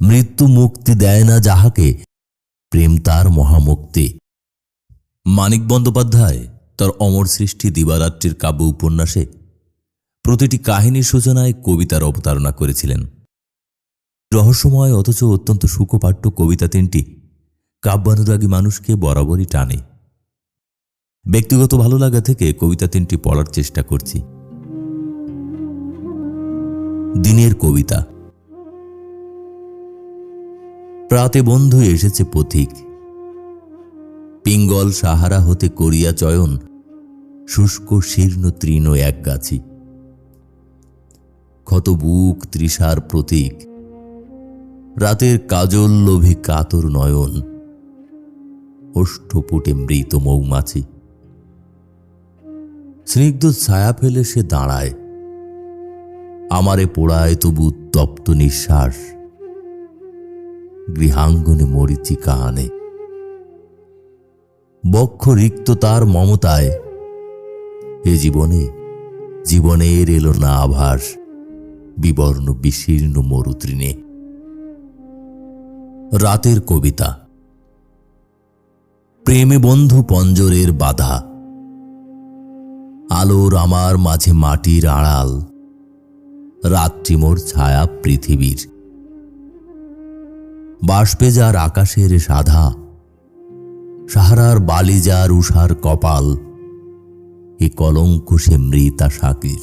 মৃত্যু মুক্তি দেয় না যাহাকে, প্রেম তার মহামুক্তি। মানিক বন্দ্যোপাধ্যায় তার অমর সৃষ্টি দিবারাত্রির কাব্য উপন্যাসে প্রতিটি কাহিনীর সূচনায় কবিতার অবতারণা করেছিলেন। রহস্যময় অথচ অত্যন্ত সুখপাঠ্য কবিতা তিনটি কাব্যানুরাগী মানুষকে বরাবরই টানে। ব্যক্তিগত ভালো লাগা থেকে কবিতা তিনটি পড়ার চেষ্টা করছি। দিনের কবিতা। প্রাতে বন্ধু এসেছে পথিক, পিঙ্গল সাহারা হতে করিয়া চয়ন, শুষ্ক শীর্ণ তৃণ এক গাছি। ক্ষত বুক তৃষার প্রতীক, রাতের কাজল লোভে কাতর নয়ন, ওষ্ঠপুটে মৃত মৌমাছি। স্নিগ্ধ ছায়া ফেলে সে দাঁড়ায়, আমারে পোড়ায় তবু তপ্ত নিঃশ্বাস, গৃহাঙ্গনে মরীচিকা আনে। বক্ষ রিক্ত তার মমতায়, এ জীবনে জীবনের এলো না আভাস, বিবর্ণ বিশীর্ণ মরুতৃণে। রাতের কবিতা। প্রেমে বন্ধু পঞ্জরের বাধা, আলোর আমার মাঝে মাটির আড়াল, রাত্রি মোর ছায়া পৃথিবীর। বাষ্পে যার আকাশের সাধা, সাহারার বালি যার উষার কপাল, এ কলঙ্ক সে মৃতা শাকির।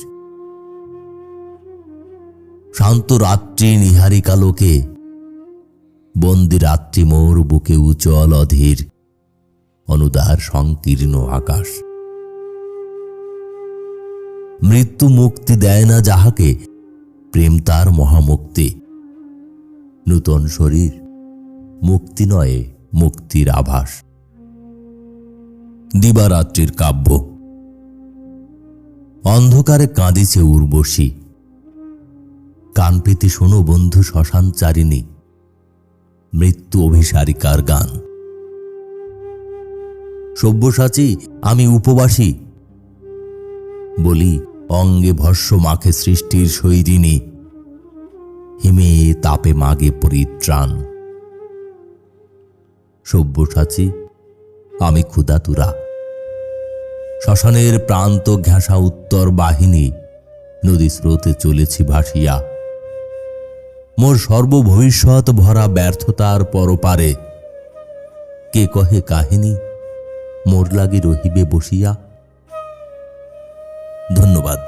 শান্ত রাত্রি নিহারিকালোকে, বন্দি রাত্রি মোর বুকে উজ্জ্বল অধীর, অনুদার সংকীর্ণ আকাশ। মৃত্যু মুক্তি দেয় না যাহাকে, প্রেম তার মহামুক্তি। নূতন শরীর মুক্তি নয়, মুক্তির আভাস। দিবারাত্রির কাব্য। অন্ধকারে কাঁদিছে উর্বশী, কান পেতে শোনো বন্ধু শ্মশানচারিণী, মৃত্যু অভিসারিকার গান। সব্যসাচী আমি উপবাসী, বলি অঙ্গে ভস্য মাখে সৃষ্টির শৈরিনী, হিমে তাপে মাগে পরিত্রাণ। সব্যসাচী আমি ক্ষুধাতুরা, শ্মশানের প্রান্ত ঘেঁষা উত্তর বাহিনী, নদী স্রোতে চলেছি ভাসিয়া। মোর সর্বভবিষ্যৎ ভরা ব্যর্থতার পরপারে, কে কহে কাহিনী মোর লাগি রহিবে বসিয়া। ধন্যবাদ।